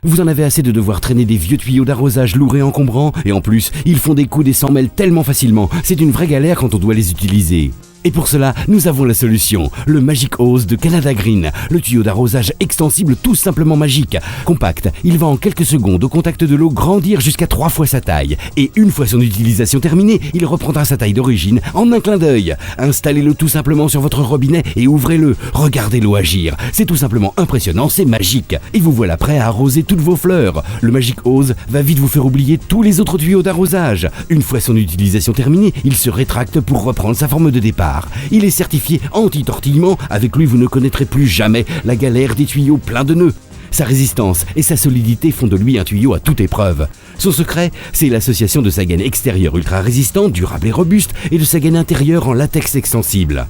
Vous en avez assez de devoir traîner des vieux tuyaux d'arrosage lourds et encombrants, et en plus, ils font des coudes et s'en mêlent tellement facilement, c'est une vraie galère quand on doit les utiliser. Et pour cela, nous avons la solution, le Magic Hose de Canada Green, le tuyau d'arrosage extensible tout simplement magique. Compact, il va en quelques secondes au contact de l'eau grandir jusqu'à 3 fois sa taille. Et une fois son utilisation terminée, il reprendra sa taille d'origine en un clin d'œil. Installez-le tout simplement sur votre robinet et ouvrez-le. Regardez l'eau agir. C'est tout simplement impressionnant, c'est magique. Et vous voilà prêt à arroser toutes vos fleurs. Le Magic Hose va vite vous faire oublier tous les autres tuyaux d'arrosage. Une fois son utilisation terminée, il se rétracte pour reprendre sa forme de départ. Il est certifié anti-tortillement, avec lui vous ne connaîtrez plus jamais la galère des tuyaux pleins de nœuds. Sa résistance et sa solidité font de lui un tuyau à toute épreuve. Son secret, c'est l'association de sa gaine extérieure ultra résistante, durable et robuste, et de sa gaine intérieure en latex extensible.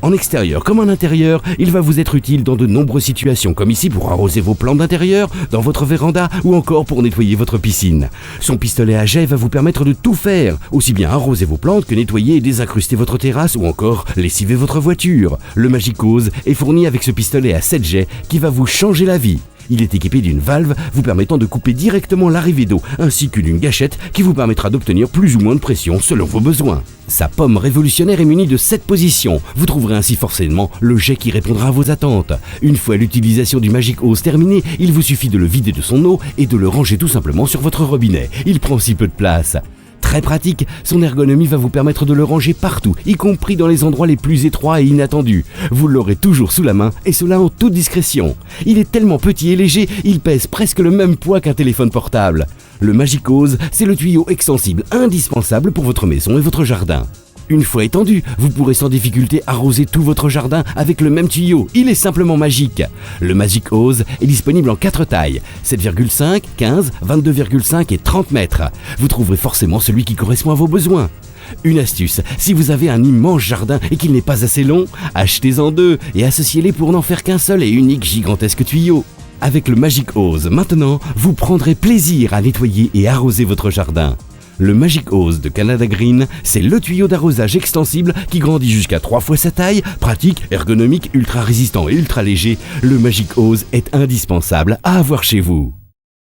En extérieur comme en intérieur, il va vous être utile dans de nombreuses situations, comme ici pour arroser vos plantes d'intérieur, dans votre véranda ou encore pour nettoyer votre piscine. Son pistolet à jet va vous permettre de tout faire, aussi bien arroser vos plantes que nettoyer et désincruster votre terrasse ou encore lessiver votre voiture. Le Magic Hose est fourni avec ce pistolet à 7 jets qui va vous changer la vie. Il est équipé d'une valve vous permettant de couper directement l'arrivée d'eau, ainsi que d'une gâchette qui vous permettra d'obtenir plus ou moins de pression selon vos besoins. Sa pomme révolutionnaire est munie de 7 positions. Vous trouverez ainsi forcément le jet qui répondra à vos attentes. Une fois l'utilisation du Magic Hose terminée, il vous suffit de le vider de son eau et de le ranger tout simplement sur votre robinet. Il prend si peu de place. Très pratique, son ergonomie va vous permettre de le ranger partout, y compris dans les endroits les plus étroits et inattendus. Vous l'aurez toujours sous la main, et cela en toute discrétion. Il est tellement petit et léger, il pèse presque le même poids qu'un téléphone portable. Le Magic Hose, c'est le tuyau extensible indispensable pour votre maison et votre jardin. Une fois étendu, vous pourrez sans difficulté arroser tout votre jardin avec le même tuyau. Il est simplement magique. Le Magic Hose est disponible en 4 tailles, 7,5, 15, 22,5 et 30 mètres. Vous trouverez forcément celui qui correspond à vos besoins. Une astuce, si vous avez un immense jardin et qu'il n'est pas assez long, achetez-en 2 et associez-les pour n'en faire qu'un seul et unique gigantesque tuyau. Avec le Magic Hose, maintenant, vous prendrez plaisir à nettoyer et arroser votre jardin. Le Magic Hose de Canada Green, c'est le tuyau d'arrosage extensible qui grandit jusqu'à 3 fois sa taille, pratique, ergonomique, ultra résistant et ultra léger. Le Magic Hose est indispensable à avoir chez vous.